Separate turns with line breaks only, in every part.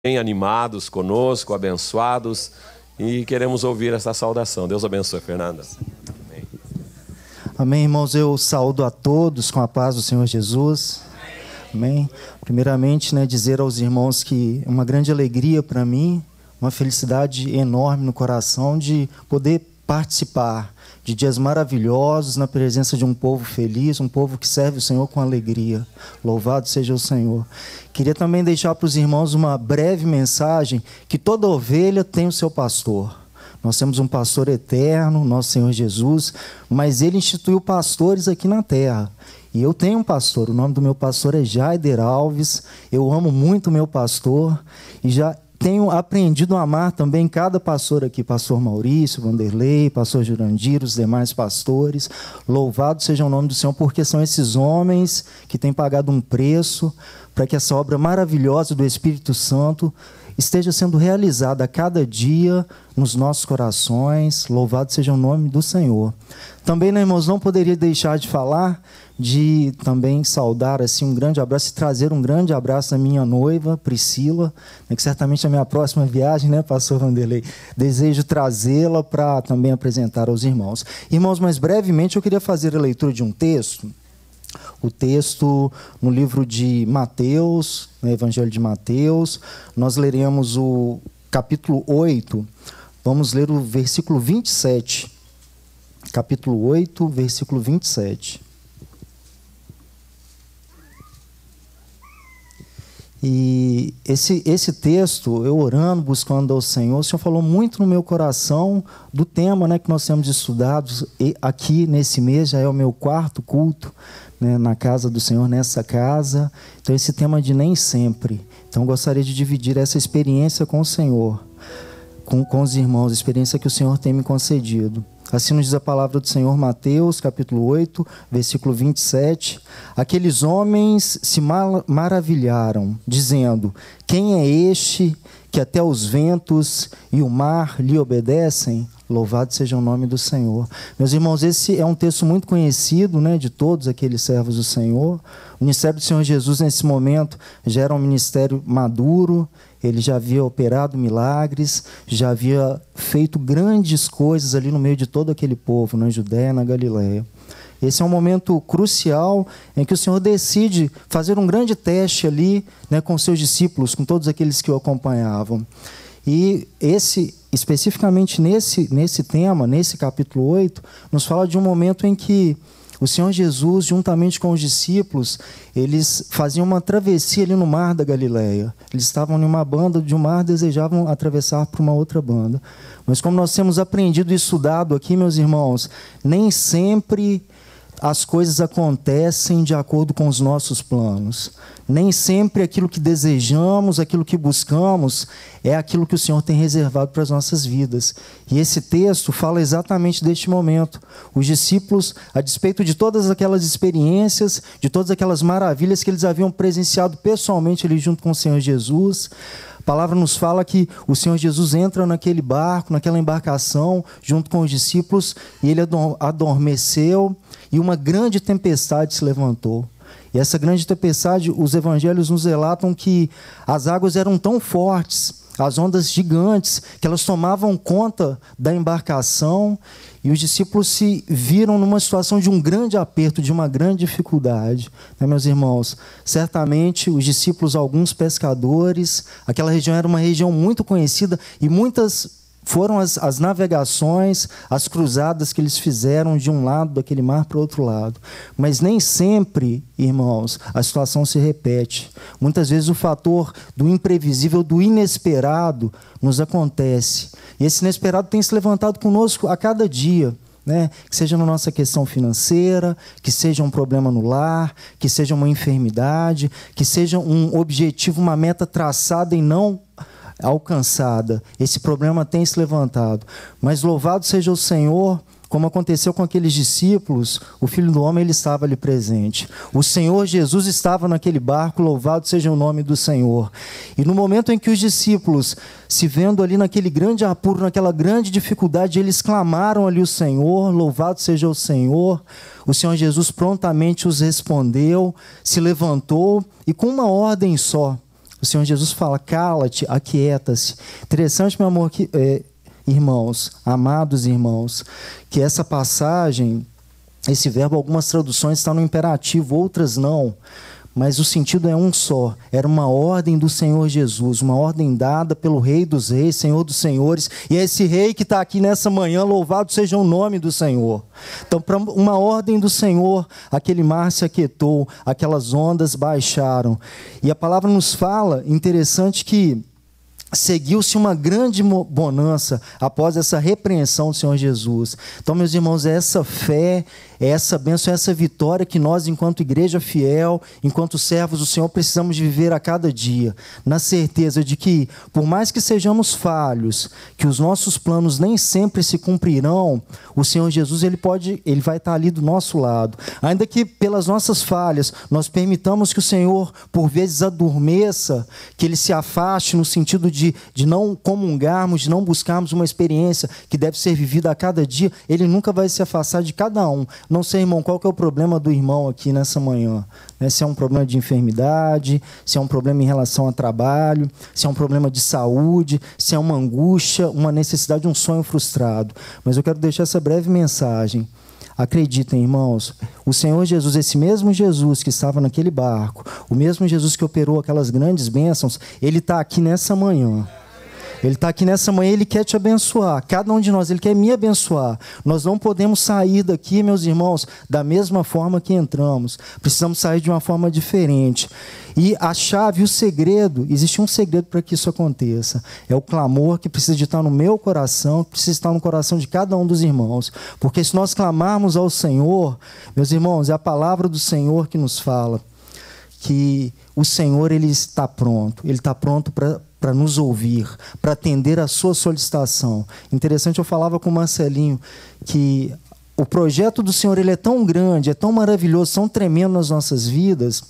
bem animados conosco, abençoados, e queremos ouvir essa saudação. Deus abençoe, Fernanda. Amém.
Amém, irmãos. Eu saúdo a todos com a paz do Senhor Jesus. Amém. Primeiramente, dizer aos irmãos que é uma grande alegria para mim, uma felicidade enorme no coração de poder participar de dias maravilhosos na presença de um povo feliz, um povo que serve o Senhor com alegria. Louvado seja o Senhor. Queria também deixar para os irmãos uma breve mensagem, que toda ovelha tem o seu pastor. Nós temos um pastor eterno, nosso Senhor Jesus, mas Ele instituiu pastores aqui na terra. E eu tenho um pastor, o nome do meu pastor é Jaider Alves. Eu amo muito o meu pastor e já tenho aprendido a amar também cada pastor aqui, pastor Maurício, Vanderlei, pastor Jurandir, os demais pastores. Louvado seja o nome do Senhor, porque são esses homens que têm pagado um preço para que essa obra maravilhosa do Espírito Santo esteja sendo realizada a cada dia nos nossos corações. Louvado seja o nome do Senhor. Também, irmãos, não poderia deixar de falar, de também saudar assim, um grande abraço e trazer um grande abraço à minha noiva, Priscila, que certamente é a minha próxima viagem, pastor Vanderlei? Desejo trazê-la para também apresentar aos irmãos. Irmãos, mas brevemente eu queria fazer a leitura de um texto. O texto no livro de Mateus, no Evangelho de Mateus. Nós leremos o capítulo 8, vamos ler o versículo 27. Capítulo 8, versículo 27. E esse texto, eu orando, buscando ao Senhor, o Senhor falou muito no meu coração do tema que nós temos estudado aqui nesse mês, já é o meu quarto culto na casa do Senhor, nessa casa. Então esse tema de nem sempre. Então eu gostaria de dividir essa experiência com o Senhor, com os irmãos, a experiência que o Senhor tem me concedido. Assim nos diz a palavra do Senhor, Mateus, capítulo 8, versículo 27. Aqueles homens se maravilharam, dizendo: quem é este que até os ventos e o mar lhe obedecem? Louvado seja o nome do Senhor. Meus irmãos, esse é um texto muito conhecido, de todos aqueles servos do Senhor. O ministério do Senhor Jesus, nesse momento, já era um ministério maduro. Ele já havia operado milagres, já havia feito grandes coisas ali no meio de todo aquele povo, na Judéia e na Galileia. Esse é um momento crucial em que o Senhor decide fazer um grande teste ali, com seus discípulos, com todos aqueles que o acompanhavam. E especificamente nesse tema, nesse capítulo 8, nos fala de um momento em que o Senhor Jesus, juntamente com os discípulos, eles faziam uma travessia ali no mar da Galileia. Eles estavam em uma banda de um mar, desejavam atravessar para uma outra banda. Mas como nós temos aprendido e estudado aqui, meus irmãos, nem sempre as coisas acontecem de acordo com os nossos planos. Nem sempre aquilo que desejamos, aquilo que buscamos, é aquilo que o Senhor tem reservado para as nossas vidas. E esse texto fala exatamente deste momento. Os discípulos, a despeito de todas aquelas experiências, de todas aquelas maravilhas que eles haviam presenciado pessoalmente ali junto com o Senhor Jesus, a palavra nos fala que o Senhor Jesus entra naquele barco, naquela embarcação, junto com os discípulos, e ele adormeceu, e uma grande tempestade se levantou. E essa grande tempestade, os evangelhos nos relatam que as águas eram tão fortes, as ondas gigantes, que elas tomavam conta da embarcação, e os discípulos se viram numa situação de um grande aperto, de uma grande dificuldade. Meus irmãos, certamente os discípulos, alguns pescadores, aquela região era uma região muito conhecida, e muitas foram as navegações, as cruzadas que eles fizeram de um lado daquele mar para o outro lado. Mas nem sempre, irmãos, a situação se repete. Muitas vezes o fator do imprevisível, do inesperado, nos acontece. E esse inesperado tem se levantado conosco a cada dia. Que seja na nossa questão financeira, que seja um problema no lar, que seja uma enfermidade, que seja um objetivo, uma meta traçada e não alcançada. Esse problema tem se levantado. Mas louvado seja o Senhor, como aconteceu com aqueles discípulos, o Filho do Homem ele estava ali presente. O Senhor Jesus estava naquele barco, louvado seja o nome do Senhor. E no momento em que os discípulos, se vendo ali naquele grande apuro, naquela grande dificuldade, eles clamaram ali o Senhor, louvado seja o Senhor Jesus prontamente os respondeu, se levantou e com uma ordem só, o Senhor Jesus fala: cala-te, aquieta-se. Interessante, meu amor, que, irmãos, amados irmãos, que essa passagem, esse verbo, algumas traduções está no imperativo, outras não. Mas o sentido é um só. Era uma ordem do Senhor Jesus, uma ordem dada pelo Rei dos Reis, Senhor dos Senhores. E é esse Rei que está aqui nessa manhã, louvado seja o nome do Senhor. Então, para uma ordem do Senhor, aquele mar se aquietou, aquelas ondas baixaram. E a palavra nos fala, interessante, que seguiu-se uma grande bonança após essa repreensão do Senhor Jesus. Então, meus irmãos, é essa fé, é essa bênção, é essa vitória que nós, enquanto igreja fiel, enquanto servos do Senhor, precisamos de viver a cada dia, na certeza de que, por mais que sejamos falhos, que os nossos planos nem sempre se cumprirão, o Senhor Jesus, ele vai estar ali do nosso lado. Ainda que pelas nossas falhas, nós permitamos que o Senhor, por vezes, adormeça, que ele se afaste no sentido de não comungarmos, de não buscarmos uma experiência que deve ser vivida a cada dia, ele nunca vai se afastar de cada um. Não sei, irmão, qual que é o problema do irmão aqui nessa manhã? Se é um problema de enfermidade, se é um problema em relação a trabalho, se é um problema de saúde, se é uma angústia, uma necessidade, um sonho frustrado. Mas eu quero deixar essa breve mensagem. Acreditem, irmãos, o Senhor Jesus, esse mesmo Jesus que estava naquele barco, o mesmo Jesus que operou aquelas grandes bênçãos, ele está aqui nessa manhã. Ele está aqui nessa manhã, ele quer te abençoar. Cada um de nós, ele quer me abençoar. Nós não podemos sair daqui, meus irmãos, da mesma forma que entramos. Precisamos sair de uma forma diferente. E a chave, o segredo, existe um segredo para que isso aconteça. É o clamor que precisa de estar no meu coração, que precisa estar no coração de cada um dos irmãos. Porque se nós clamarmos ao Senhor, meus irmãos, é a palavra do Senhor que nos fala que o Senhor, ele está pronto. Ele está pronto para nos ouvir, para atender a sua solicitação. Interessante, eu falava com o Marcelinho que o projeto do Senhor, ele é tão grande, é tão maravilhoso, tão tremendo nas nossas vidas. O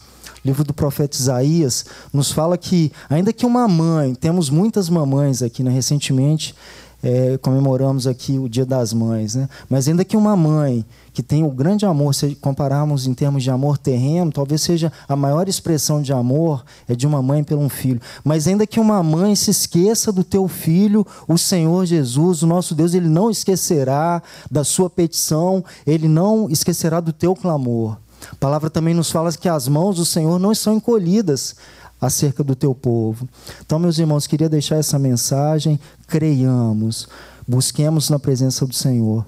livro do profeta Isaías nos fala que, ainda que uma mãe, temos muitas mamães aqui, né? Recentemente comemoramos aqui o Dia das Mães, né? Mas ainda que uma mãe que tem o grande amor, se compararmos em termos de amor terreno, talvez seja a maior expressão de amor é de uma mãe por um filho. Mas ainda que uma mãe se esqueça do teu filho, o Senhor Jesus, o nosso Deus, ele não esquecerá da sua petição, ele não esquecerá do teu clamor. A palavra também nos fala que as mãos do Senhor não estão encolhidas acerca do teu povo. Então, meus irmãos, queria deixar essa mensagem: creiamos, busquemos na presença do Senhor,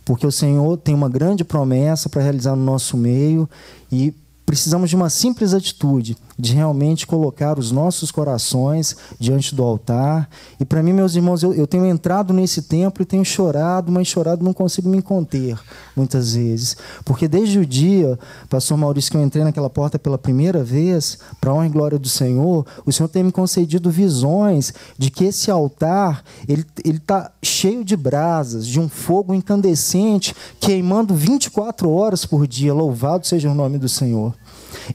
porque o Senhor tem uma grande promessa para realizar no nosso meio e precisamos de uma simples atitude, de realmente colocar os nossos corações diante do altar. E para mim, meus irmãos, eu tenho entrado nesse templo e tenho chorado, mas chorado não consigo me conter, muitas vezes. Porque desde o dia, pastor Maurício, que eu entrei naquela porta pela primeira vez, para a honra e glória do Senhor, o Senhor tem me concedido visões de que esse altar, ele está cheio de brasas, de um fogo incandescente, queimando 24 horas por dia. Louvado seja o nome do Senhor.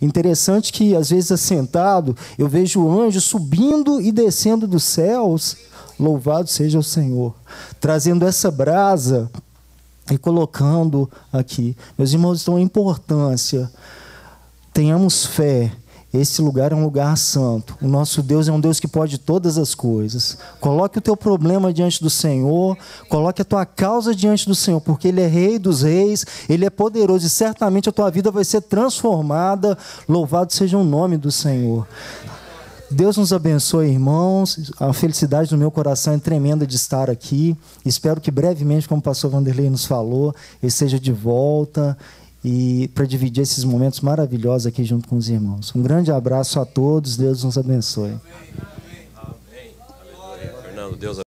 Interessante que, às vezes, assentado, eu vejo o anjo subindo e descendo dos céus, louvado seja o Senhor, trazendo essa brasa e colocando aqui. Meus irmãos, então, a importância, tenhamos fé. Esse lugar é um lugar santo. O nosso Deus é um Deus que pode todas as coisas. Coloque o teu problema diante do Senhor, coloque a tua causa diante do Senhor, porque Ele é Rei dos Reis, Ele é poderoso e certamente a tua vida vai ser transformada. Louvado seja o nome do Senhor. Deus nos abençoe, irmãos. A felicidade do meu coração é tremenda de estar aqui. Espero que brevemente, como o pastor Vanderlei nos falou, ele seja de volta e para dividir esses momentos maravilhosos aqui junto com os irmãos. Um grande abraço a todos, Deus nos abençoe.
Amém. Amém. Fernando, Deus